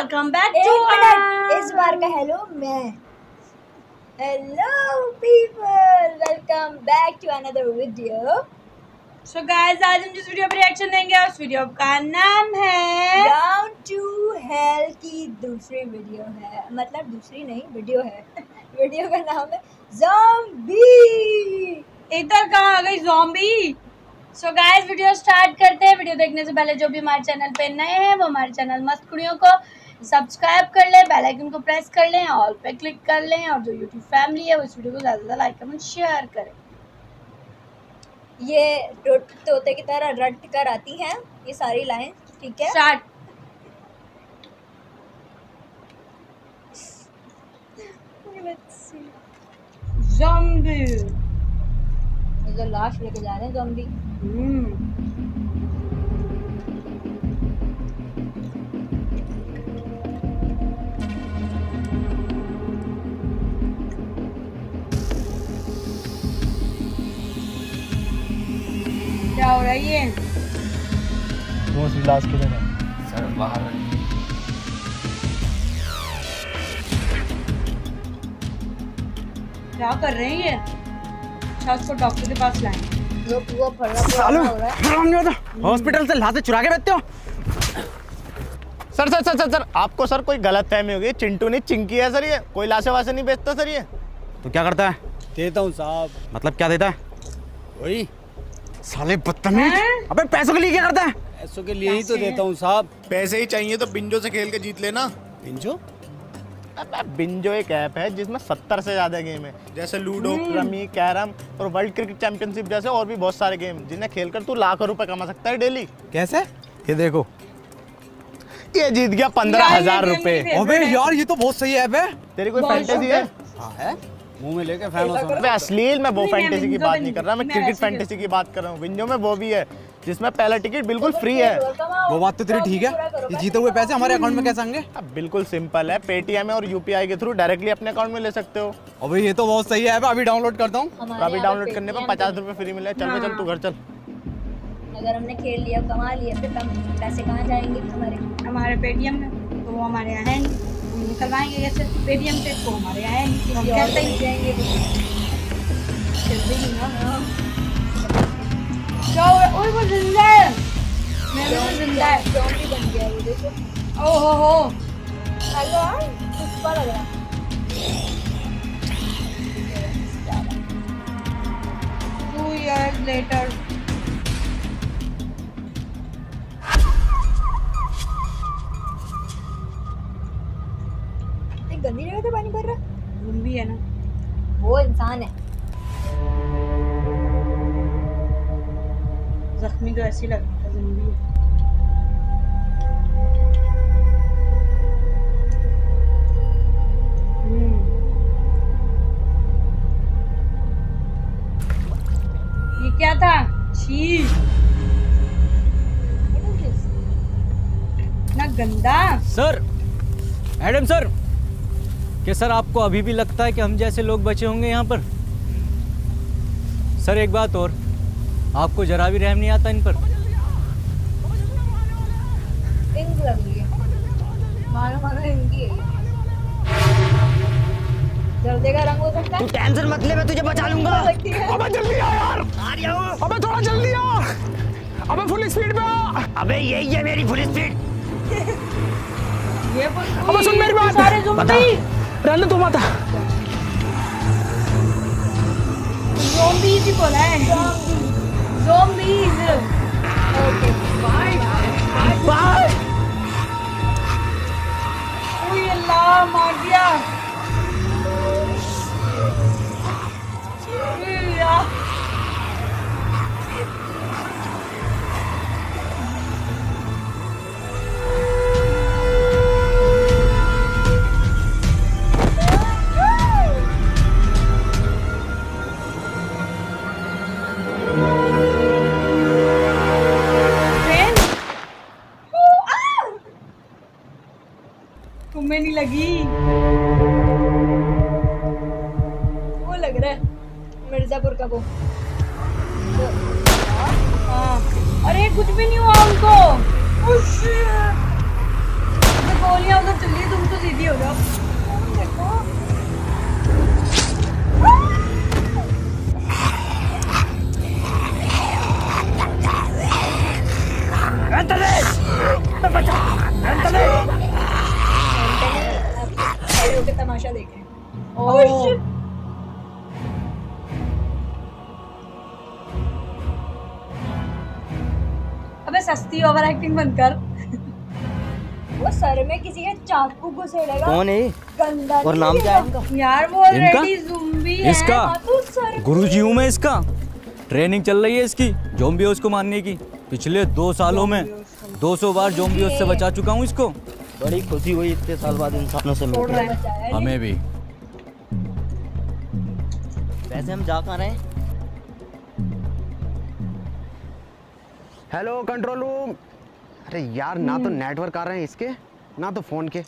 Welcome back to इस बार का hello people, welcome back to another video. So guys, आज हम जिस वीडियो पर रिएक्शन देंगे उस वीडियो का नाम है डाउन टू हेल की दूसरी वीडियो है, मतलब दूसरी नहीं वीडियो है। वीडियो का नाम है ज़ॉम्बी। इधर कहाँ आ गई zombie. So guys, video start करते हैं। वीडियो देखने से पहले जो भी हमारे चैनल पे नए हैं वो हमारे चैनल मस्त कुड़ियों को सब्सक्राइब कर लें, बेल आइकन को प्रेस कर लें, ऑल पे क्लिक कर लें और जो यूट्यूब फैमिली है वो इस वीडियो को ज़्यादा से ज़्यादा लाइक कमेंट शेयर करें। ये तोते की तरह रट कर आती हैं ये सारी लाइन, ठीक है? स्टार्ट। ज़ॉम्बी जो लाश लेके जा रहे हैं ज़ॉम्बी। क्या हो रहा है ये? मोस्ट लास्ट किधर है? सर बाहर क्या कर रहे हैं ये? अच्छा, उसको डॉक्टर के पास लाएं। वो फड़ा हो रहा है। हॉस्पिटल से लाते चुरा के बेचते हो? Sir sir sir sir sir आपको सर कोई गलत फहमी होगी। चिंटू नहीं चिंकी है सर, ये कोई लाशे वाशे नहीं बेचता सर। ये तो क्या करता है? देता हूँ साहब। मतलब क्या देता है? वही साले बदतमीज। अबे पैसों के लिए क्या करता है? पैसों के लिए ही तो देता हूँ साहब। पैसे ही चाहिए तो बिंजो से खेल के जीत लेना। बिंजो? बिंजो एक ऐप है जिसमें 70 से ज्यादा गेम है, जैसे लूडो, रमी, कैरम और वर्ल्ड क्रिकेट चैंपियनशिप जैसे और भी बहुत सारे गेम जिन्हें खेलकर तू लाखों रुपए कमा सकता है डेली। कैसे? ये देखो, ये जीत गया 15,000 रुपए। अबे यार ये तो बहुत सही ऐप है। तेरी कोई फैंटेसी है? हाँ है, मुंह में लेके फेमस हो। मैं अश्लील में वो नहीं, फैंटेसी की बिंजो बात में नहीं कर रहा, मैं मैं क्रिकेट ऐसे फैंटेसी की बात कर रहा हूँ। विंजो में वो भी है जिसमें पहला टिकट बिल्कुल फ्री है। वो बात तो तेरी ठीक है। ये जीते हुए पैसे हमारे अकाउंट में कैसे आएंगे? अब बिल्कुल सिंपल है, पेटीएम और यूपीआई के थ्रू डायरेक्टली अपने अकाउंट में ले सकते हो। अबे ये तो बहुत सही ऐप है, अभी डाउनलोड करता हूँ। तो अभी डाउनलोड करने पर 50 रुपए फ्री मिले। चल चल तू घर चल। अगर हमने खेल लिया, कमा लिया, फिर पैसे कहाँ जाएंगे हमारे पेटीएम में? तो वो हमारे यहाँ है नहीं, हम निकलवाएंगे कैसे पेटीएम से? तो हमारे यहाँ है नहीं, हम कैसे ही जाएंगे? चलते ही ना। क्या हो रहा है? ओए वो जिंदा है, मेरे में जिंदा है। ज़ॉम्बी बन गया वो, देखो। ओहो हो, हेलो, पुष्पा लग रहा है। 2 years later। गंदी जगह से पानी भर रहा। ज़ॉम्बी है ना वो इंसान है। जख्मी तो ऐसी लग रहा है ज़ॉम्बी है। ये क्या था? छी, ना गंदा। सर, मैडम सर, क्या सर आपको अभी भी लगता है कि हम जैसे लोग बचे होंगे यहाँ पर? सर एक बात और, आपको जरा भी रहम नहीं आता इन पर? इंक लग रही है, मानो इनकी है। जल्दी का रंग हो सकता है। तू टेंशन मत ले, मैं तुझे बचा लूंगा। अबे जल्दी आ यार। आ रहा हूँ। अबे थोड़ा जल्दी आ। अबे फुल स्पीड में आ। अबे यही है मेरी फुल स्पीड। ये अबे सुन मेरी बात। सारे ज़ॉम्बी। रहने तू माता। ज़ॉम्बीज़ ही बोला है। ज़ॉम्बीज़। Okay, bye bye. ओए अल्लाह, मार दिया। तुम्हें नहीं लगी? वो लग रहा है मिर्जापुर का वो। हाँ, अरे कुछ भी नहीं हुआ उनको। गोलियां उधर इसकी ओवर एक्टिंग बंद कर। वो सर में किसी के चाकू घुसेड़ेगा। कौन है? गंदा और नाम क्या है इनका? यार वो ऑलरेडी ज़ॉम्बी है। इसका हाँ, तो सर गुरुजी हूँ मैं इसका। ट्रेनिंग चल रही है इसकी ज़ॉम्बियोस को मारने की। पिछले 2 सालों में 200 बार ज़ॉम्बियोस से बचा चुका हूँ इसको। बड़ी खुशी हुई इतने साल बाद इंसानों से छोड़ मिलकर। रहा है। बचाया। हमें भी। वैसे हम जा कहाँ रहे हैं? Hello control room. अरे यार ना तो नेटवर्क आ रहे हैं इसके ना तो फोन के।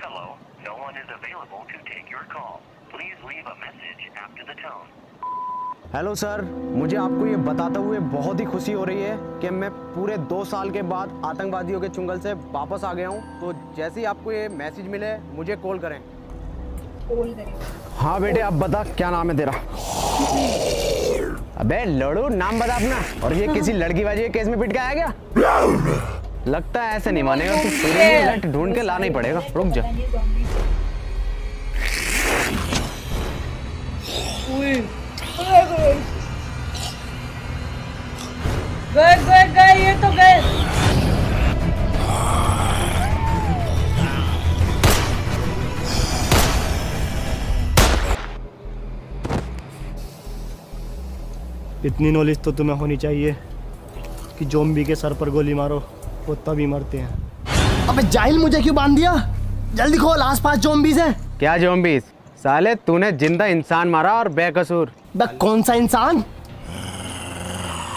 Hello, no one is available to take your call. Please leave a message after the tone. Hello sir, मुझे आपको ये बताते हुए बहुत ही खुशी हो रही है कि मैं पूरे 2 साल के बाद आतंकवादियों के चुंगल से वापस आ गया हूँ। तो जैसे ही आपको ये मैसेज मिले मुझे कॉल करें। कॉल करेगा। हाँ बेटे, अब बता क्या नाम है तेरा? अबे लड़ू, नाम बता अपना। और ये किसी लड़की बाजी के केस में पिट के आया क्या? लगता है ऐसे नहीं मानेगा तो पूरी लट ढूंढ के लाना ही पड़ेगा। रुक जा। गए ये तो गए। इतनी नॉलेज तो तुम्हें होनी चाहिए कि ज़ॉम्बी के सर पर गोली मारो वो तभी मरते हैं। अबे जाहिल, मुझे क्यों बांध दिया? जल्दी खोल, आसपास ज़ॉम्बीज़ हैं। क्या ज़ॉम्बीज़? साले तूने जिंदा इंसान मारा और बेकसूर। बे कौन सा इंसान?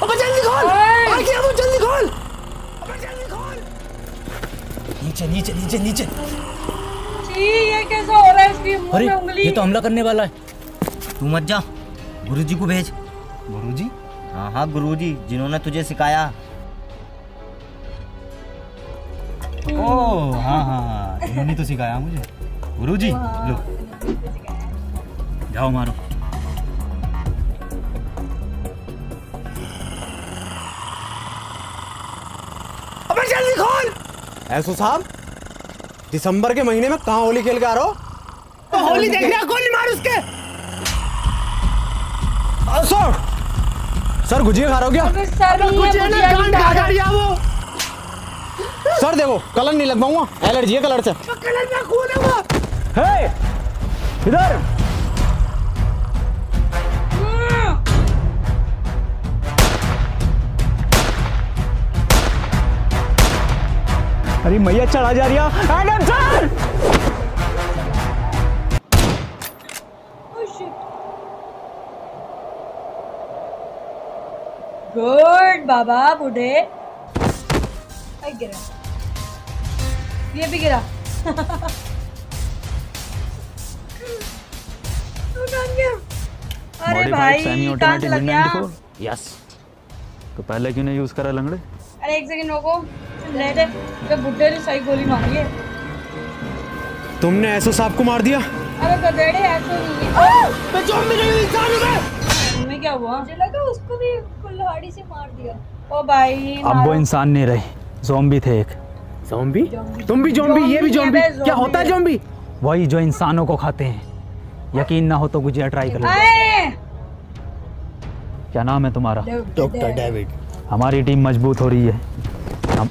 अबे जल्दी खोल! आ गया वो, जल्दी खोल! अबे जल्दी खोल! नीचे नीचे नीचे नीचे। छी, ये कैसा हो रहा है? इसकी मुंह अरे में उंगली। ये तो हमला करने वाला है। तू मत जा, गुरुजी को भेज। गुरुजी? हाँ हाँ, गुरुजी जिन्होंने तुझे सिखाया। ओह हाँ हाँ, इन्होंने तो सिखाया मुझे। गुरुजी लो, जाओ मारो। अबे जल्दी खोल! ऐसो साहब, दिसंबर के महीने में कहाँ होली खेल के आ रहे हो? तो होली देख रहा, गोली मार उसके! सर गुजिया खा रहे हो क्या? अबे सर ही है, मुझे ना मुझे कान नहीं खा खा रहा। दिया वो। सर देखो, कलर नहीं लगवाऊंगा, एलर्जी है कलर से। कलर में खून है वो। हे, इधर। अरे मैया चढ़ा जा रही है। Adam sir! गुड बाबा बूढ़े। आई गिरा। ये भी गिरा। अरे भाई कहाँ से लग गया? यस। तो पहले क्यों नहीं यूज करा लंगड़े? अरे एक सेकंड रुको, लेट है। बुड्ढे ने सही गोली मारी है। तुमने ऐसो साहब को मार दिया? अरे गधेड़े ऐसे नहीं है। मैं ज़ॉम्बी नहीं हूँ, इंसान हूँ मैं। तुम्हें क्या हुआ? मुझे लगा उसको भी कुल्हाड़ी से मार दिया। ओ भाई अब वो इंसान नहीं रहे, ज़ॉम्बी थे एक। ज़ॉम्बी? तुम भी ज़ॉम्बी, ये भी ज़ॉम्बी? क्या होता है ज़ॉम्बी? वही जो इंसानों को खाते हैं। यकीन ना हो तो गुजिया ट्राई कर लो। आए! क्या नाम है तुम्हारा? Doctor David. हमारी टीम मजबूत हो रही है। हम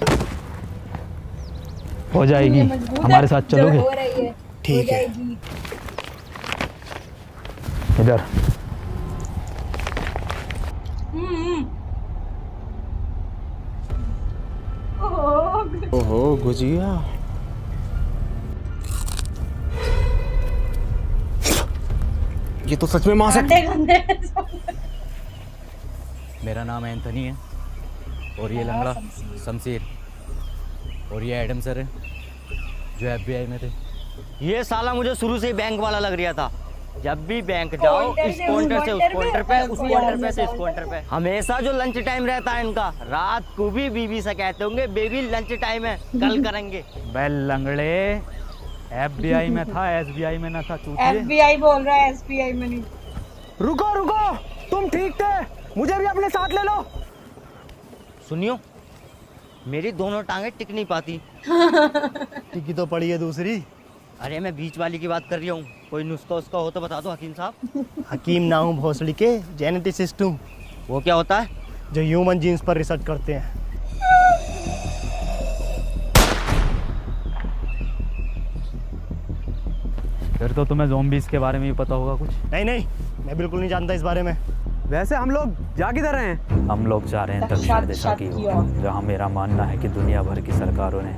हो जाएगी। मजबूत है। हमारे साथ चलोगे? हो रही है। ठीक है। इधर। ओहो गुजिया। ये तो सच में मार सकते। गंदे गंदे। मेरा नाम एंथनी है और ये लंगड़ा शमशीर और ये एडम सर है जो FBI में थे। ये साला मुझे शुरू से ही बैंक वाला लग रहा था। जब भी बैंक जाओ, काउंटर इस से काउंटर से उस काउंटर पे, उस काउंटर पे से इस काउंटर काउंटर पे। हमेशा जो लंच टाइम रहता है इनका, रात को भी बीवी से कहते होंगे बेबी लंच टाइम है, कल करेंगे। बेल लंगड़े, FBI में था, SBI में ना था चूतिए। FBI बोल रहा है, SBI में नहीं। रुको रुको, तुम ठीक थे, मुझे भी अपने साथ ले लो। सुनियो, मेरी दोनों टांगे टिक नहीं पाती। टिकी तो पड़ी है दूसरी। अरे मैं बीच वाली की बात कर रही हूँ। कोई नुस्खा उसका हो तो बता दो हकीम साहब। हकीम ना हूँ भोसड़ी के, जेनेटिसिस्ट हूँ, वो क्या होता है? जो ह्यूमन जीन्स पर रिसर्च करते हैं। फिर तो तुम्हें ज़ॉम्बीज़ के बारे में भी पता होगा कुछ। नहीं नहीं, मैं बिल्कुल नहीं जानता इस बारे में। वैसे हम लोग जा किधर रहे हैं? हम लोग जा रहे हैं दक्षिण दिशा की ओर, जहाँ मेरा मानना है कि दुनिया भर की सरकारों ने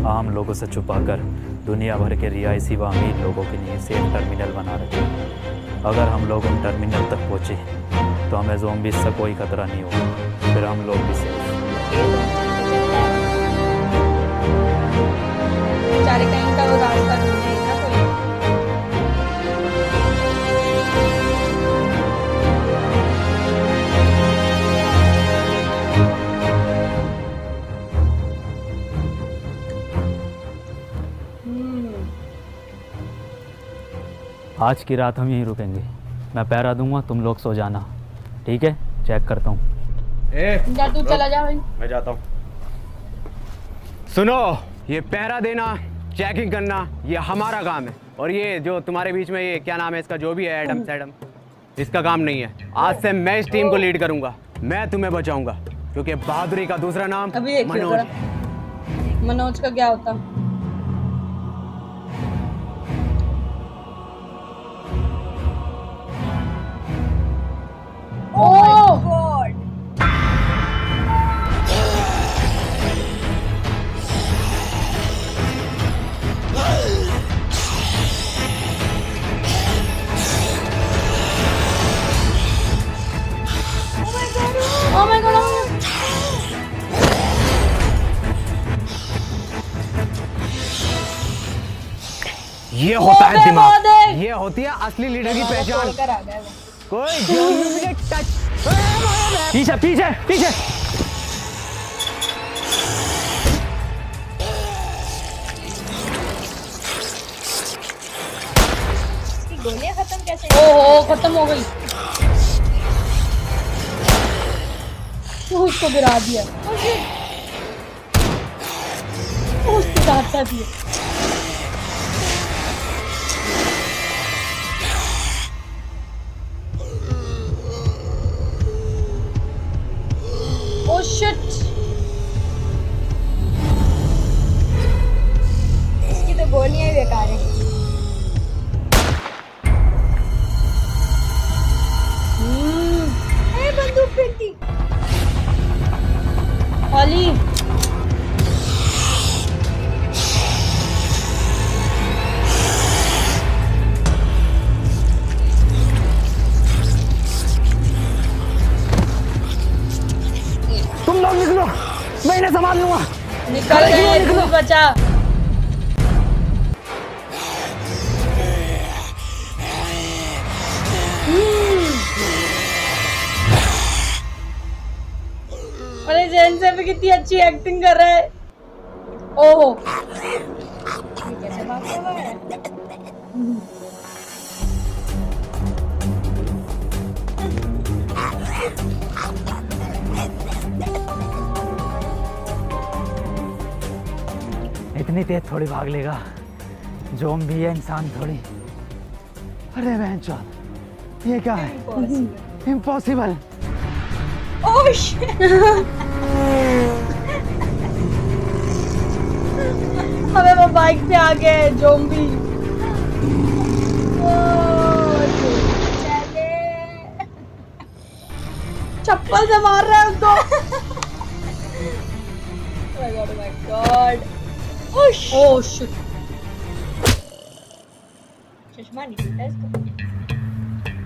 आम लोगों से छुपाकर दुनिया भर के रिहायशी व अमीर लोगों के लिए सेफ टर्मिनल बना रखे हैं। अगर हम लोग उन टर्मिनल तक पहुँचे तो हमें ज़ॉम्बीज़ से कोई खतरा नहीं होगा, फिर हम लोग भी सेफ। बेचारे कहीं का वो रास्ता ढूंढे ही ना कोई। आज की रात हम यहीं रुकेंगे। मैं पहरा दूंगा, तुम लोग सो जाना, ठीक है? चेक करता हूँ। जा तू चला जा भाई। मैं जाता हूँ। सुनो, ये पहरा देना, चेकिंग करना, ये हमारा काम है। और ये जो तुम्हारे बीच में ये क्या नाम है इसका, जो भी है एडम सैडम, इसका काम नहीं है। आज से मैं इस टीम को लीड करूंगा, मैं तुम्हें बचाऊंगा, क्योंकि बहादुरी का दूसरा नाम अभी देखिए मनोज है। जरा। मनोज का क्या होता? Oh my God. Oh my God, oh my God. ये होता है वो दिमाग, देख। ये होती है असली लीडर की पहचान। छोड़कर आ गया वो। कोई ज़ॉम्बी के टच। पीछे पीछे पीछे। इसकी गोलियां खत्म कैसे? ओहो खत्म हो गई। तू उसको गिरा दिया। उसके साथ साथ ये। Oh shit! इसकी तो गोलियां ही बेकार है। ए बंदूक फेंकती। ओली तुम लोग निकलो, मैं इन्हें संभाल लूंगा। निकल गए, तू बचा। अरे जैन से भी कितनी अच्छी एक्टिंग कर रहा है। ओहो ये कैसे भागता हुआ है? इतनी तेज थोड़ी भाग लेगा, ज़ॉम्बी है, इंसान थोड़ी। अरे बहनचोद, ये क्या है? इम्पॉसिबल। Oh shit. हमें वो बाइक पे आ गए ज़ॉम्बी। चप्पल से मार रहा है उसको। Oh my God. Oh shit. चश्मा नहीं टूटा इसका।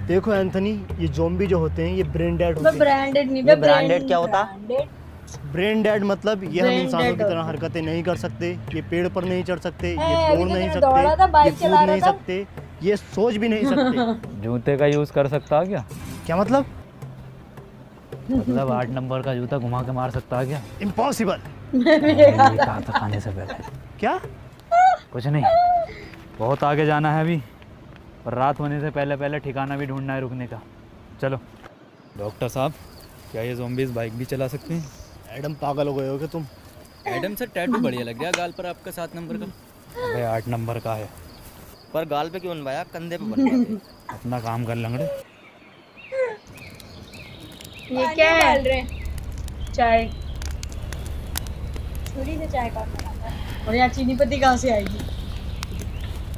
देखो एंथनी, ये ज़ॉम्बी जो होते हैं ये ब्रेन डेड होते मैं हैं। ब्रांडेड नहीं, ये मैं ब्रांडेड क्या होता? ब्रेन डेड मतलब ये हम Brain इंसानों dead की तरह होते हरकतें नहीं कर सकते, ये पेड़ पर नहीं चढ़ सकते, ये अभी दौड़ तो नहीं मैं दौड़ा था, सकते, ये बाइक चला कूद रहा नहीं था। सकते, ये सोच भी नहीं सकते। जूते का यूज़ कर सकता है क्या? क्या मतलब? मतलब 8 नंबर का जूता घुमा के मार सकता है क्या? इम्पॉसिबल। ये कहा था खाने से पहले। क्या? कुछ नहीं, बहुत आगे जाना है अभी, और रात होने से पहले पहले ठिकाना भी ढूंढना है रुकने का। चलो। डॉक्टर साहब, क्या ये ज़ॉम्बीज़ बाइक भी चला सकते हैं? एडम पागल हो गए हो क्या तुम? एडम सर, टैटू बढ़िया लग गया गाल पर आपका 7 नंबर का। अबे 8 नंबर का है। पर गाल पे क्यों बनवाया, कंधे पे बनवा दे। अपना काम कर लंगड़े। ये क्या डाल है? रहे हैं। चाय। छुरी से चाय कौन बनाता है? और यहाँ चीनी पत्ती कहाँ से आएगी?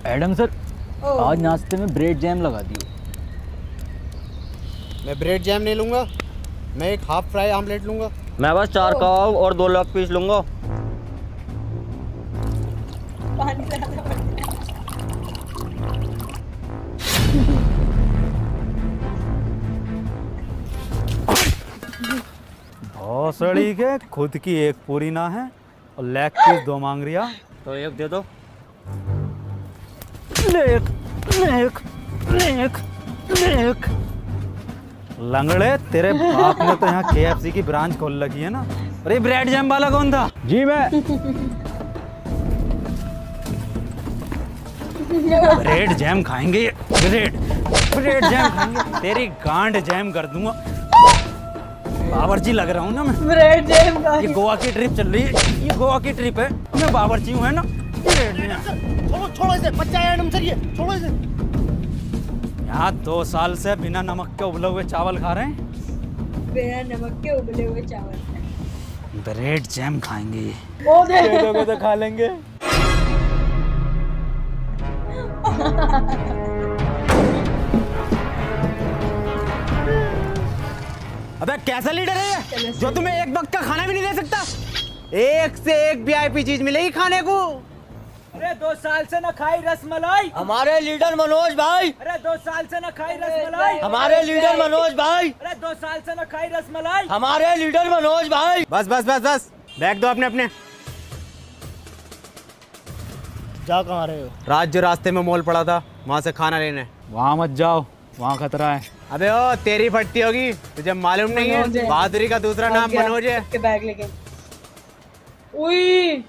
एडम सर, आज नाश्ते में ब्रेड जैम लगा दियो। मैं ब्रेड जैम नहीं लूँगा, मैं एक हाफ फ्राई आमलेट लूँगा। मैं बस 4 कबाब और 2 लेग पीस लूंगा। पानी ज़्यादा पड़ गया। भौसड़ी के खुद की एक पूरी ना है और लेग पीस 2 मांग रिया। तो एक दे दो। लेक लेक लेक लेक लंगड़े, तेरे बाप ने तो यहाँ KFC की ब्रांच खोल रखी है ना। अरे ब्रेड जैम वाला कौन था? जी मैं। ब्रेड जैम खाएंगे, ब्रेड जैम खाएंगे, तेरी गांड जैम कर दूंगा। बावर्ची लग रहा हूँ ना मैं। ब्रेड जैम का ये गोवा की ट्रिप चल रही है, ये गोवा की ट्रिप है, मैं बावर्ची हूँ है ना। ब्रेड जैम छोड़ो इसे, बच्चा है एडम सर, ये छोड़ो इसे। यहाँ 2 साल से बिना नमक के उबले हुए चावल खा रहे हैं। बिना नमक के उबले हुए चावल। ब्रेड जैम खाएंगे। वो दे दोगे तो खा लेंगे। अबे कैसा लीडर है ये, जो तुम्हें एक वक्त का खाना भी नहीं दे सकता? एक से एक VIP चीज मिलेगी खाने को। अरे 2 साल से ना खाई रसमलाई। हमारे लीडर मनोज भाई। अरे 2 साल से ना खाई रसमलाई। हमारे लीडर मनोज भाई। अरे 2 साल से ना खाई रसमलाई। हमारे लीडर मनोज भाई। बस बस बस बस, बैग दो अपने अपने। जा कहाँ रहे हो? रात जो रास्ते में मॉल पड़ा था, वहाँ से खाना लेने। वहाँ मत जाओ, वहाँ खतरा है। अबे ओ तेरी फटती होगी, तुझे मालूम नहीं मनोज है? है। बहादुरी का दूसरा नाम मनोज है। के बैग लेके। उई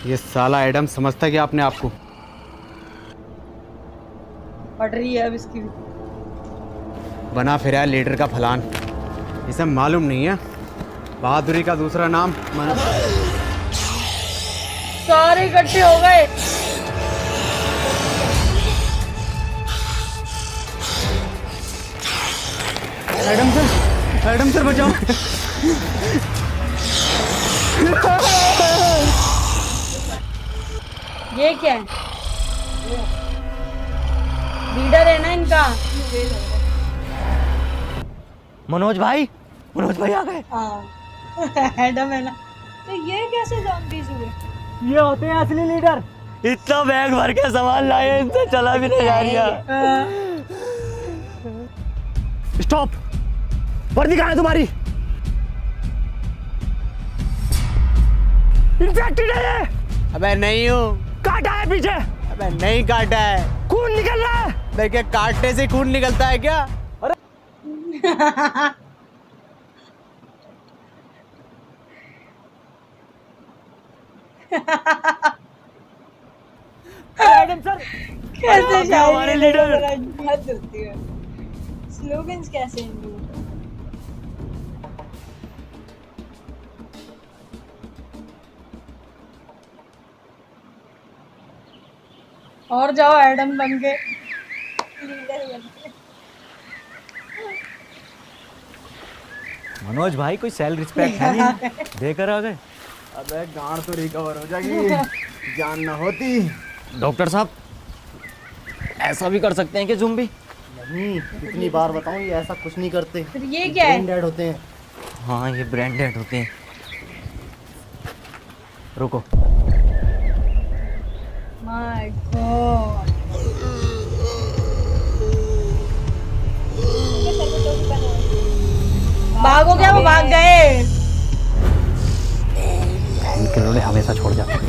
ये साला एडम समझता क्या अपने आप को? पड़ रही है अब इसकी भी। बना फिर है लीडर का फलान, इसे मालूम नहीं है बहादुरी का दूसरा नाम सारे इकट्ठे हो गए। एडम सर बचाओ। ये क्या है? लीडर है ना इनका। मनोज भाई आ गए। हाँ एडम है ना। तो ये कैसे ज़ॉम्बीज़ हुए? ये होते हैं असली लीडर। इतना बैग भर के सामान लाए, इनसे चला भी नहीं जा रहा। स्टॉप, वर्दी कहाँ है तुम्हारी? इन्फेक्टेड है ये। अबे नहीं हूँ। काटा है पीछे। अबे नहीं काटा है। खून निकल रहा है। देखे काटने से खून निकलता है क्या? एडम सर कैसे हमारे लीडर। हद होती है। स्लोगन्स कैसे हैं? और जाओ एडम बन के। लीडर बनते। मनोज भाई कोई सेल्फ रिस्पेक्ट है नहीं, देकर आ गए। अबे गांड तो रिकवर हो जाएगी, जान ना होती। डॉक्टर साहब, ऐसा भी कर सकते हैं कि ज़ॉम्बी? नहीं, कितनी बार बताऊं, ये ऐसा कुछ नहीं करते। फिर ये क्या है? डेड होते हैं। हाँ, ये ब्रांडेड होते हैं। रुको, माय गॉड। भागो क्या? वो भाग गए। इनके लोड़े हमेशा छोड़ जाते हैं।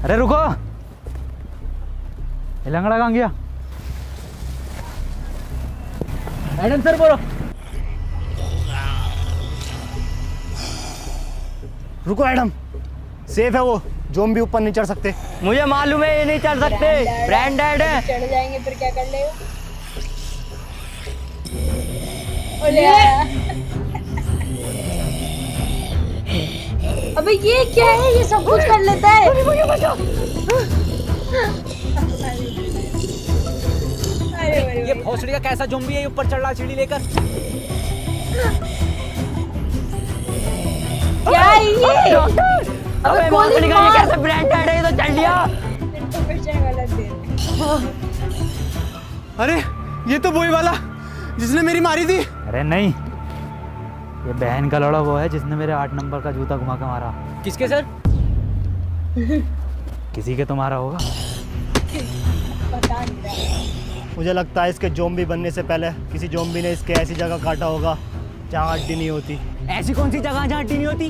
अरे रुको, ये लंगड़ा कहाँ गया? एडम सर बोलो। रुको एडम, सेफ है वो, ज़ॉम्बी ऊपर नहीं चढ़ सकते। मुझे मालूम है ये नहीं चढ़ सकते, ब्रांडेड है। चढ़ जाएंगे फिर क्या कर लेगा? अबे ये क्या है? ये सब कुछ कर लेता है। ये भोसड़ी का कैसा ज़ॉम्बी है ऊपर चढ़ रहा सीढ़ी लेकर? क्या है ये? अबे भोसड़ी का ये कैसे ब्रांडेड है, ये तो चल लिया। अरे ये तो वही वाला जिसने मेरी मारी थी। अरे नहीं, ये बहन का लड़ा वो है जिसने मेरे 8 नंबर का जूता घुमा के मारा। किसके सर? किसी के तुम्हारा होगा। मुझे लगता है इसके ज़ॉम्बी बनने से पहले किसी ज़ॉम्बी ने इसके ऐसी जगह काटा होगा जहाँ हड्डी नहीं होती। ऐसी कौन सी जगह जहाँ हड्डी नहीं होती?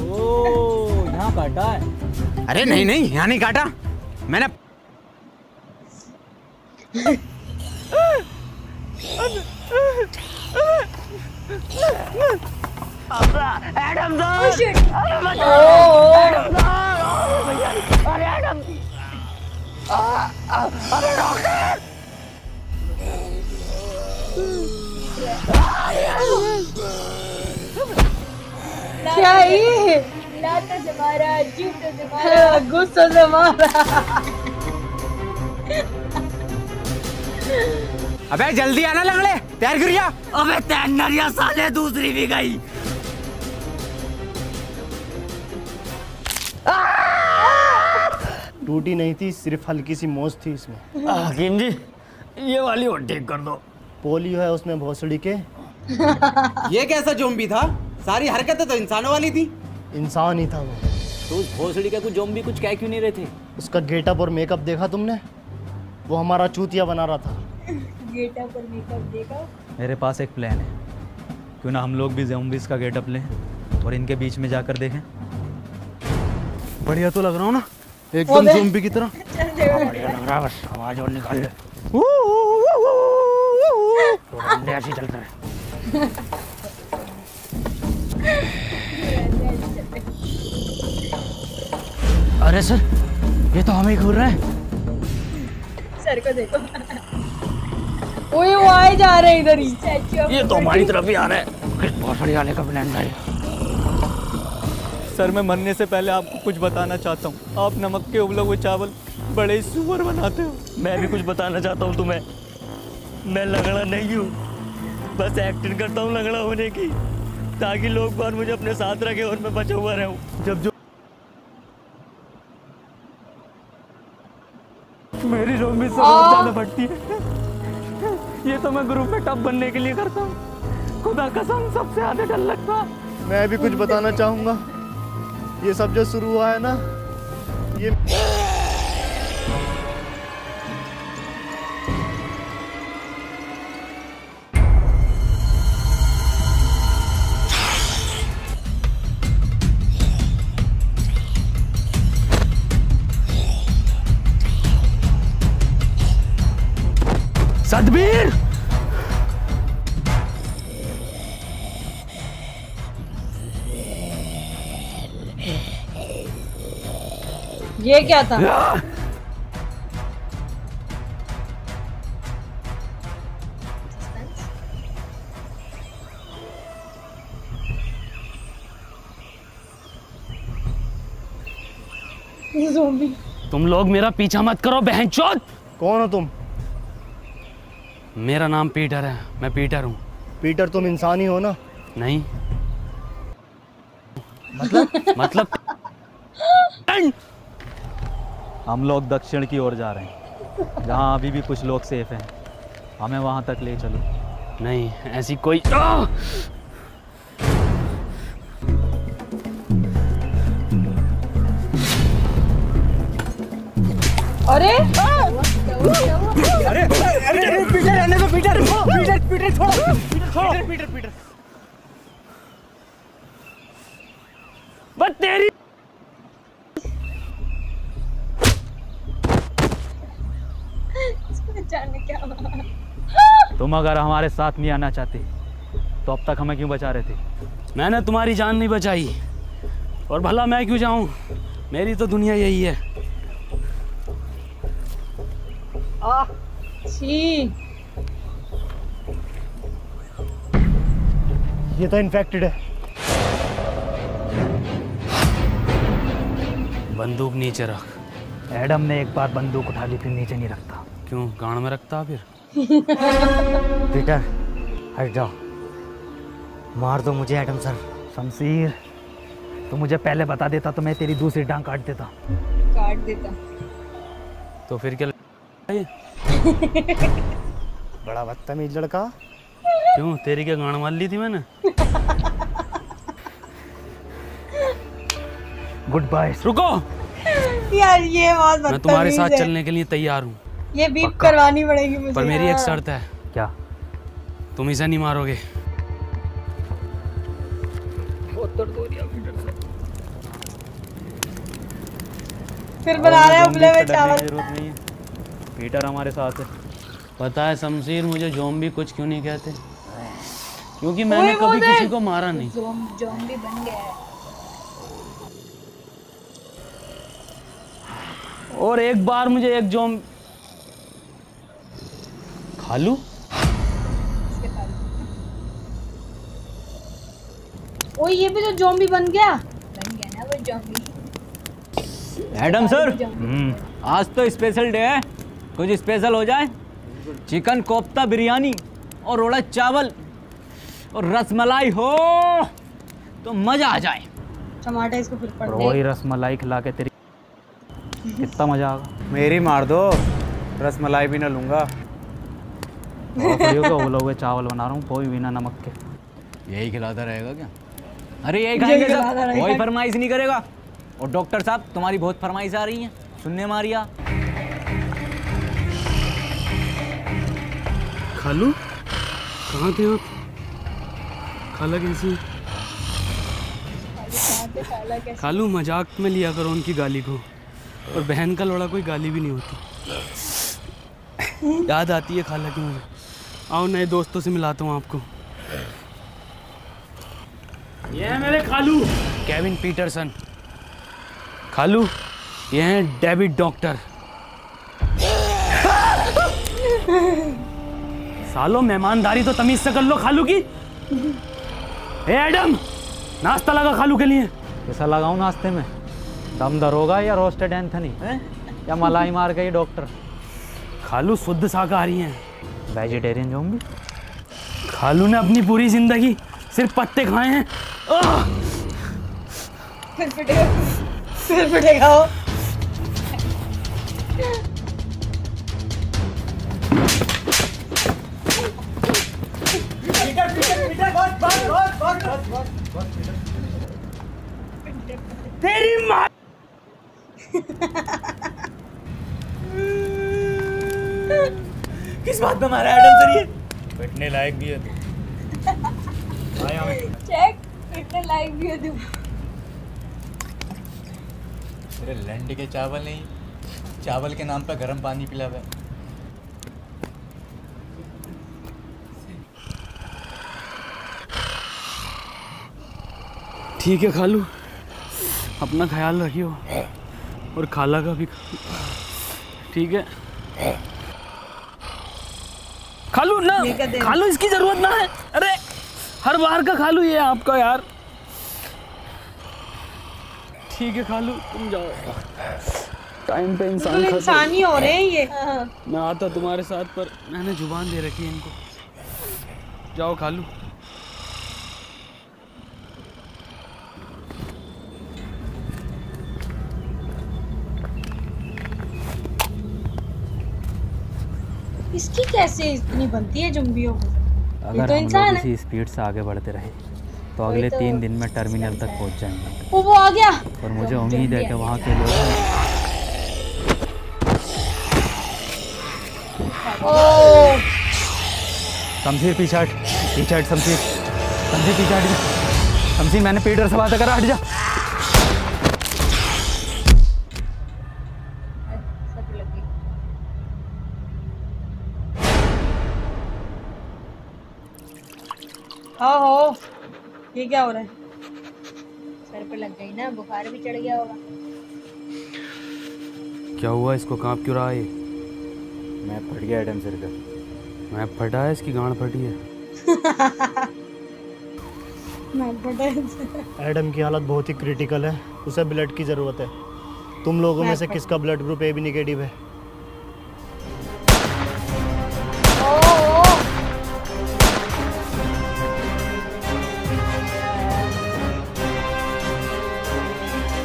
ओह, यहाँ काटा है। अरे नहीं नहीं, यहाँ नहीं काटा मैंने। एडम क्या है ये? लाता से मारा, जूते से मारा, गुस्से से मारा। अबे जल्दी आना लंगड़े, तैयार करिया। अबे तैयारियां साले दूसरी भी गई। टूटी नहीं थी, सिर्फ हल्की सी मोच थी इसमें। हकीम जी, ये वाली और ठीक कर दो। पोलियो है उसमें भोसड़ी के। ये कैसा ज़ॉम्बी था? सारी हरकतें तो इंसानों वाली थी। इंसान ही था वो। तो उस भोसड़ी का कुछ ज़ॉम्बी कुछ कह क्यों नहीं रहे थे? उसका गेटअप और मेकअप देखा तुमने? वो हमारा चूतिया बना रहा था। गेटअप और मेकअप देखा। मेरे पास एक प्लान है, क्यों ना हम लोग भी ज़ॉम्बीज़ का गेटअप लें और इनके बीच में जाकर देखें। बढ़िया तो लग रहा हूँ ना, एकदम ज़ॉम्बी की तरह। बढ़िया लग रहा है, बस आवाज और निकाल ले। तो ऐसे ही चलता है। अरे सर, ये तो हमें घूर रहे हैं। सर को देखो। ओए वो आए जा रहे हैं इधर ही। ये तो हमारी तरफ ही आ रहा है। बहुत बढ़िया आने का प्लान है। सर मैं मरने से पहले आपको कुछ बताना चाहता हूँ। आप नमक के उबले हुए चावल बड़े ही सुअर बनाते हो। मैं भी कुछ बताना चाहता हूँ तुम्हें। मैं लंगड़ा नहीं हूँ, बस एक्टिंग करता हूँ लंगड़ा होने की, ताकि लोग बार मुझे अपने साथ रखे और मैं बचा हुआ रहूँ। जब जो मेरी ज़ॉम्बी से बहुत ज़्यादा बढ़ती है। ये तो मैं ग्रुप में टॉप बनने के लिए करता हूँ। खुदा कसम सबसे ज़्यादा डर लगता है। मैं भी कुछ बताना चाहूँगा। ये सब जो शुरू हुआ है ना, ये सतबीर, ये क्या था? ज़ॉम्बी। तुम लोग मेरा पीछा मत करो बहनचोद। कौन हो तुम? मेरा नाम पीटर है, मैं पीटर हूँ। पीटर तुम इंसान ही हो ना? नहीं। मतलब हम लोग दक्षिण की ओर जा रहे हैं, जहाँ अभी भी कुछ लोग सेफ हैं। हमें वहाँ तक ले चलो। नहीं, ऐसी कोई अरे अरे अरे पीटर रहने दो। पीटर पीटर पीटर छोड़ो। पीटर पीटर पीटर बस तेरी क्या तुम अगर हमारे साथ नहीं आना चाहते तो अब तक हमें क्यों बचा रहे थे? मैंने तुम्हारी जान नहीं बचाई, और भला मैं क्यों जाऊं? मेरी तो दुनिया यही है। छी। ये तो इन्फेक्टेड है। बंदूक नीचे रख। एडम ने एक बार बंदूक उठा ली फिर नीचे नहीं रखता। क्यों, गांड में रखता फिर? पीटर हट जाओ, मार दो मुझे एडम सर। शमशीर, तो मुझे पहले बता देता तो मैं तेरी दूसरी टांग काट देता। तो फिर क्या ये? बड़ा बदतमीज लड़का। क्यों, तेरी क्या गांड मार ली थी मैंने? Goodbye. रुको, यार ये बहुत मैं तुम्हारे साथ बदतमीज है। चलने के लिए तैयार हूँ, ये बीप करवानी पड़ेगी मुझे। पर मेरी एक शर्त है। क्या? तुम इसे नहीं मारोगे। फिर बना रहे हैं उबले हुए चावल। जरूरत नहीं है, पीटर हमारे साथ है। पता है शमशीर, मुझे ज़ॉम्बी कुछ क्यों नहीं कहते? क्योंकि मैंने कभी किसी को मारा नहीं। ज़ॉम्बी बन गया है। और एक बार मुझे एक ज़ॉम्बी खालू, ओए ये भी तो ज़ॉम्बी बन गया ना वो ज़ॉम्बी। एडम सर, आज तो स्पेशल डे है, कुछ स्पेशल हो जाए। चिकन कोफ्ता बिरयानी और रोड़ा चावल और रसमलाई हो तो मजा आ जाए। टमाटर इसको फिर पड़ वही रसमलाई खिला के तेरी कितना मजा आएगा। मेरी मार दो, रसमलाई भी ना लूँगा। उबले हुए चावल बना रहा हूँ, कोई बिना नमक के। यही खिलाता रहेगा क्या? अरे यही खाएंगे सब, कोई फरमाइश नहीं करेगा। और डॉक्टर साहब, तुम्हारी बहुत फरमाइश आ रही है, सुनने मारिया। खालू कहाँ थे आप? खाला कैसी? खालू मजाक में लिया करो उनकी गाली को, और बहन का लौड़ा कोई गाली भी नहीं होती। याद आती है खाला की मुझे। आओ नए दोस्तों से मिलाता हूँ आपको। ये है मेरे खालू केविन पीटरसन। खालू, ये हैं डेविड डॉक्टर। सालो मेहमानदारी तो तमीज से कर लो खालू की। ए एडम, नाश्ता लगा खालू के लिए। कैसा लगाऊं नाश्ते में? दम दरोगा या रोस्टेड एंथनी या मलाई मार गई डॉक्टर? खालू शुद्ध शाकाहारी हैं। Vegetarian zombie. खालू ने अपनी पूरी जिंदगी सिर्फ पत्ते खाए हैं। फिर पिटेगा वो। तेरी माँ। किस बात में मारा एडम सर? ये बैठने लायक भी है तू। चेक इतने लाइक भी हो तुम। तेरे लैंड के चावल नहीं, चावल के नाम पर गर्म पानी पिलावे। ठीक है खालू, अपना ख्याल रखियो और खाला का भी। ठीक है खालू ना, खालू इसकी जरूरत ना है। अरे हर बार का खालू ये आपका यार। ठीक है खालू, तुम जाओ। टाइम पे इंसान इंसान ही हो रहे हैं ये। मैं आता तुम्हारे साथ, पर मैंने जुबान दे रखी है इनको। जाओ खालू। इसकी कैसे इतनी बनती है ज़ॉम्बियों को? अगर तो हम इंसान लोग इसी स्पीड से आगे बढ़ते रहे तो अगले 3 दिन में टर्मिनल तक पहुंच जाएंगे। वो आ गया। और मुझे उम्मीद है कि वहाँ के लोग शमशीर पीछे हट, शमशीर शमशीर पीछे हट। शमशीर, मैंने पीटर से बात करा, हट जा। हो ये क्या हो रहा है? सर पे लग गई ना, बुखार भी चढ़ गया होगा। क्या हुआ, इसको कांप क्यों रहा है? मैं फट गया एडम सर का। मैं फटा है, इसकी गांड फटी है। एडम की हालत बहुत ही क्रिटिकल है, उसे ब्लड की ज़रूरत है। तुम लोगों में से किसका ब्लड ग्रुप AB नेगेटिव है?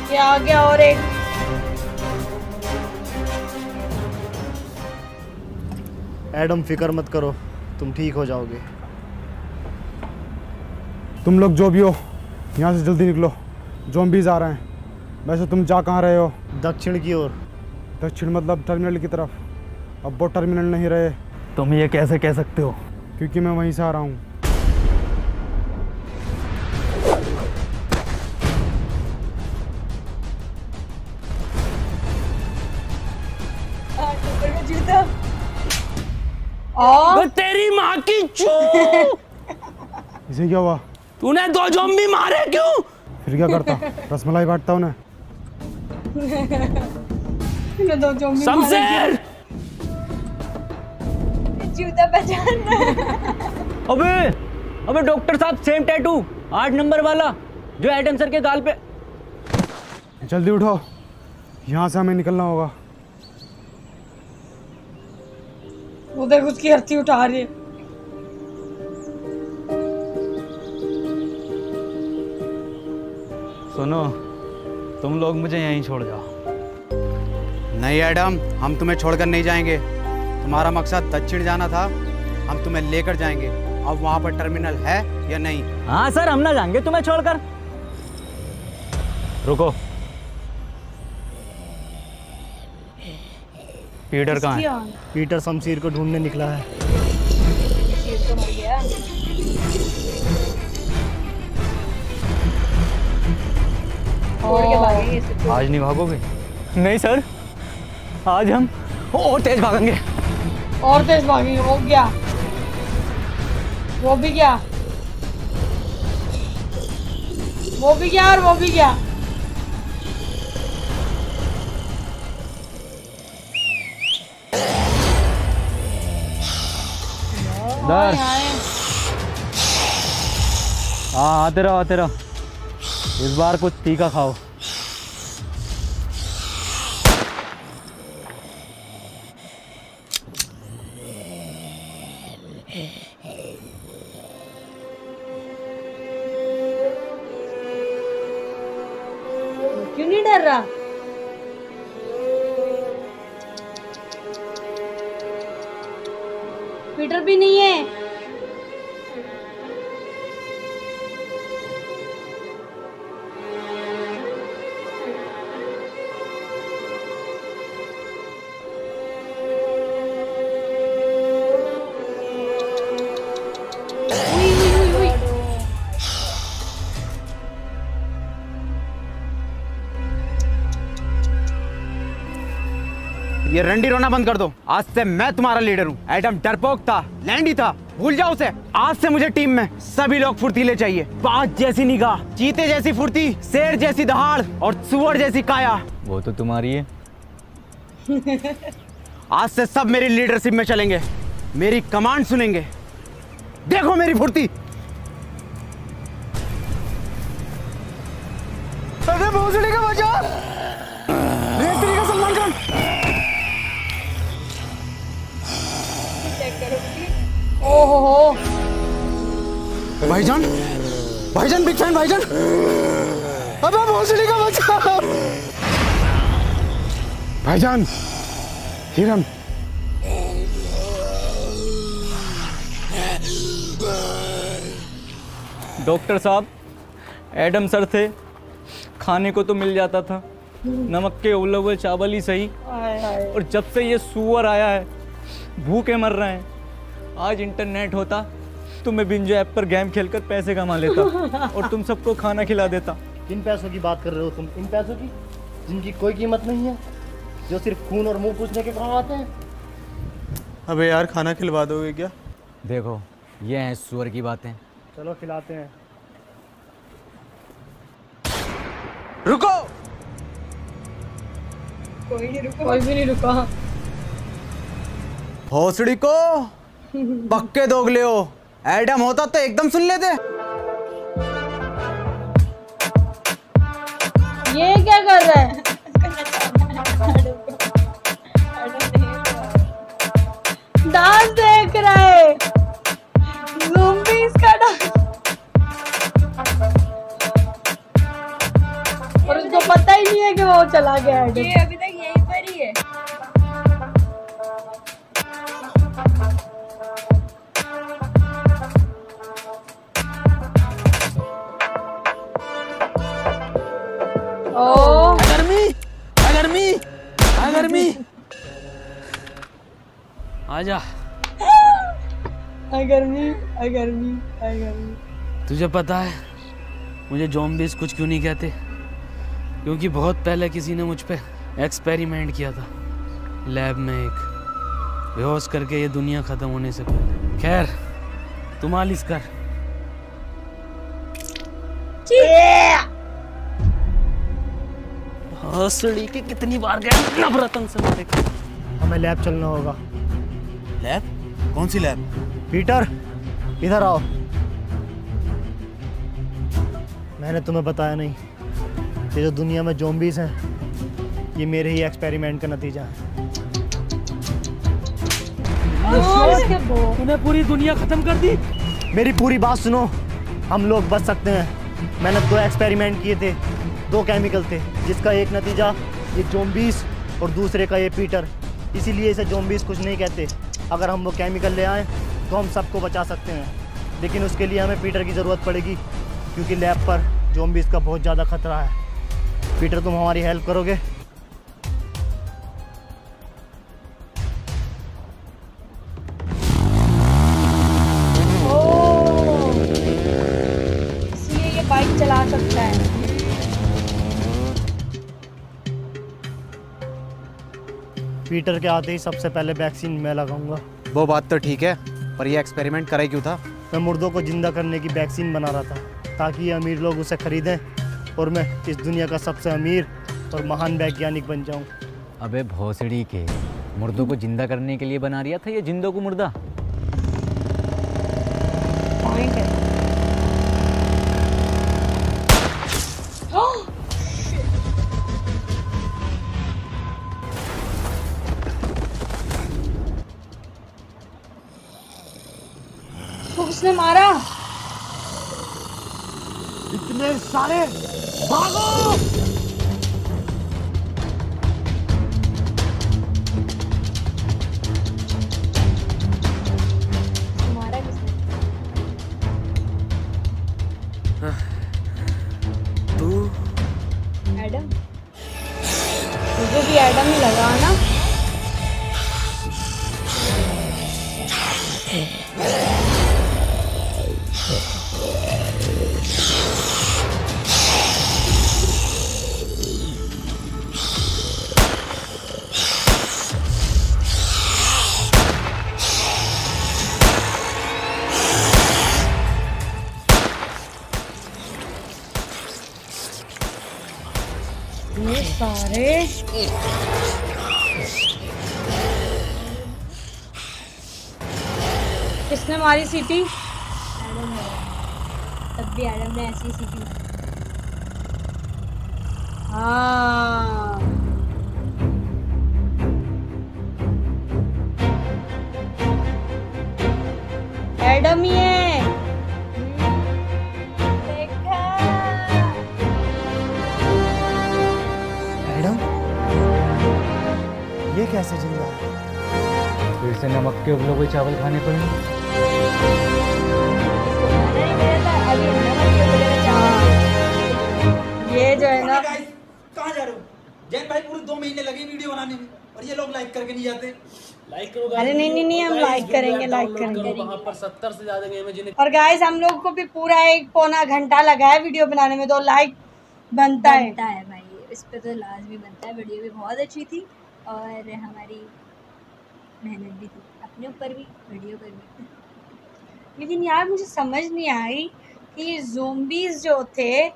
क्या आ गया? और एक एडम, फिक्र मत करो, तुम ठीक हो जाओगे। तुम लोग जो भी हो यहाँ से जल्दी निकलो, ज़ॉम्बीज़ आ रहे हैं। वैसे तुम जा कहाँ रहे हो? दक्षिण की ओर। दक्षिण मतलब टर्मिनल की तरफ। अब वो टर्मिनल नहीं रहे। तुम ये कैसे कह सकते हो? क्योंकि मैं वहीं से आ रहा हूँ। तेरी माँ की चू। इसे क्या हुआ? तूने 2 ज़ॉम्बी मारे क्यों? फिर क्या करता? रसमलाई बांटता उन्हें। शमशेर, जूता पहचानना। अबे डॉक्टर साहब, सेम टैटू 8 नंबर वाला जो एडम सर के गाल पे। जल्दी उठो, यहाँ से हमें निकलना होगा। वो देख उसकी अर्थी उठा रही है। सुनो, तुम लोग मुझे यहीं छोड़ जाओ। नहीं एडम, हम तुम्हें छोड़कर नहीं जाएंगे। तुम्हारा मकसद दक्षिण जाना था, हम तुम्हें लेकर जाएंगे। अब वहाँ पर टर्मिनल है या नहीं? हाँ सर, हम ना जाएंगे तुम्हें छोड़कर। रुको, पीटर कहाँ है? पीटर शमशीर को ढूंढने निकला है। आज नहीं भागोगे? नहीं सर, आज हम और तेज भागेंगे। और तेज भागेंगे? वो क्या? वो भी क्या? वो भी क्या? और वो भी क्या? दर हाँ, आते रहो। इस बार कुछ तीखा खाओ। क्यों नहीं डर रहा? पीटर भी नहीं है। ये रंडी रोना बंद कर दो। आज से मैं तुम्हारा लीडर हूँ। एडम डरपोक था, लैंडी था, भूल जाओ उसे। आज से मुझे टीम में सभी लोग फुर्तीले चाहिए। बाज जैसी निगाह, चीते जैसी फुर्ती, शेर जैसी दहाड़ और सुअर जैसी काया। वो तो तुम्हारी है। आज से सब मेरी लीडरशिप में चलेंगे, मेरी कमांड सुनेंगे। देखो मेरी फुर्ती। अरे भोसड़ी का बचा, रेतरी का सलमान खान। ओहो भाईजान, भाईजान बिग फैन भाईजान। अबे भोसड़ी का बचा। भाईजान, हिरन। डॉक्टर साहब, एडम सर थे, खाने को तो मिल जाता था, नमक के उबले हुए चावल ही सही। और जब से ये सुअर आया है, भूखे मर रहे हैं। आज इंटरनेट होता तो मैं बिंजो ऐप पर गेम खेलकर पैसे कमा लेता और तुम सबको खाना खिला देता। किन पैसों की बात कर रहे हो तुम? इन पैसों की जिनकी कोई कीमत नहीं है, जो सिर्फ खून और मुंह पूछने के काम आते हैं। अबे यार, खाना खिलवा दोगे क्या? देखो, ये हैं सुअर की बातें। चलो खिलाते हैं। रुको। कोई नहीं रुका। कोई भी नहीं रुका। भोसड़ी को पक्के दोगले हो। एडम होता तो एकदम सुन लेते। ये क्या कर रहा है? नहीं है कि वो चला गया एडम। ये अभी तक यहीं पर ही है। ओ गर्मी आजा। गर्मी। तुझे पता है मुझे ज़ॉम्बीज कुछ क्यों नहीं कहते? क्योंकि बहुत पहले किसी ने मुझ पे एक्सपेरिमेंट किया था लैब में, एक बेहोश करके ये दुनिया ख़त्म होने से पहले। खैर तू मालिश कर। हंसड़ी के कितनी बार गया नफरतन से मारे। हमें लैब चलना होगा। लैब? कौन सी लैब? पीटर इधर आओ। मैंने तुम्हें बताया नहीं, ये जो दुनिया में ज़ॉम्बीज़ हैं ये मेरे ही एक्सपेरिमेंट का नतीजा है। तूने पूरी दुनिया खत्म कर दी। मेरी पूरी बात सुनो, हम लोग बच सकते हैं। मैंने 2 एक्सपेरिमेंट किए थे, 2 केमिकल थे, जिसका एक नतीजा ये ज़ॉम्बीज़ और दूसरे का ये पीटर। इसीलिए इसे ज़ॉम्बीज़ कुछ नहीं कहते। अगर हम वो केमिकल ले आएँ तो हम सबको बचा सकते हैं, लेकिन उसके लिए हमें पीटर की ज़रूरत पड़ेगी, क्योंकि लैब पर ज़ॉम्बीज़ का बहुत ज़्यादा खतरा है। पीटर तुम हमारी हेल्प करोगे? इसलिए ये बाइक चला सकता है। पीटर के आते ही सबसे पहले वैक्सीन मैं लगाऊंगा। वो बात तो ठीक है, पर ये एक्सपेरिमेंट करे क्यों था? मैं मुर्दों को जिंदा करने की वैक्सीन बना रहा था, ताकि ये अमीर लोग उसे खरीदें और मैं इस दुनिया का सबसे अमीर और महान वैज्ञानिक बन जाऊं। अबे भोसड़ी के, मुर्दों को जिंदा करने के लिए बना रिया था या जिंदों को मुर्दा? पॉइंट है। उसने मारा। इतने सारे, भागो! मारा किसने? तू एडम? मुझे भी एडम ही लगा ना। ये सारे किसने मारी सीटी? एडम है। तब भी एडम ने ऐसी सीटी मारी। हाँ, एडम ही है। देखा? एडम? ये कैसे जिंदा है? फिर से नमक के उबले हुए चावल खाने पड़ेंगे। ये जो है ना, कहाँ जा रहे हो? जैन भाई पूरे 2 महीने लगे वीडियो बनाने में और ये लोग लाइक करके नहीं जाते। लाइक करो। अरे नहीं हम लाइक करेंगे, लाइक करेंगे। वहाँ पर 70 से ज्यादा गेम है जिन्हें। और गाइस हम लोग को भी पूरा 1 पौना घंटा लगा है वीडियो बनाने में, तो लाइक बनता है भाई, इस पे तो लाजमी बनता है। वीडियो भी बहुत अच्छी थी और हमारी मेहनत भी थी, अपने ऊपर भी, वीडियो पर भी। लेकिन यार मुझे समझ नहीं आई कि ज़ोंबीज जो थे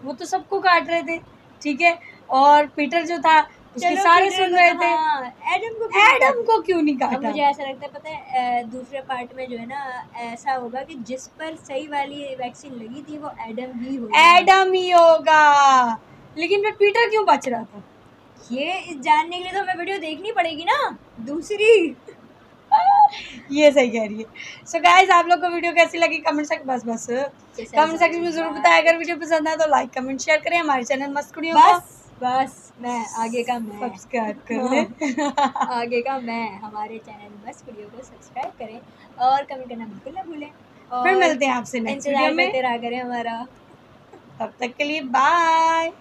वो तो सबको काट रहे थे, ठीक है, और पीटर जो था उसके सारे सुन रहे थे। हाँ, एडम को क्यों नहीं काटा? मुझे ऐसा लगता है, पता है दूसरे पार्ट में जो है ना ऐसा होगा कि जिस पर सही वाली वैक्सीन लगी थी वो एडम ही होगा। एडम ही होगा, लेकिन फिर पीटर क्यों बच रहा था? ये जानने के लिए तो हमें वीडियो देखनी पड़ेगी ना दूसरी। ये सही कह रही है। सो गाइस, आप लोग को वीडियो कैसी लगी कमेंट सेक्शन कमेंट सेक्शन में जरूर बताएं। अगर वीडियो पसंद आए तो लाइक कमेंट शेयर करें। हमारे चैनल मस्त कुड़ियों को बस मैं आगे का मैं सब्सक्राइब कर ले। आगे का मैं हमारे चैनल मस्त वीडियो को सब्सक्राइब करें और कमेंट करना बिल्कुल ना भूलें। और फिर मिलते हैं आपसे नेक्स्ट वीडियो में। इंतजार करते रहा करें हमारा। तब तक के लिए बाय।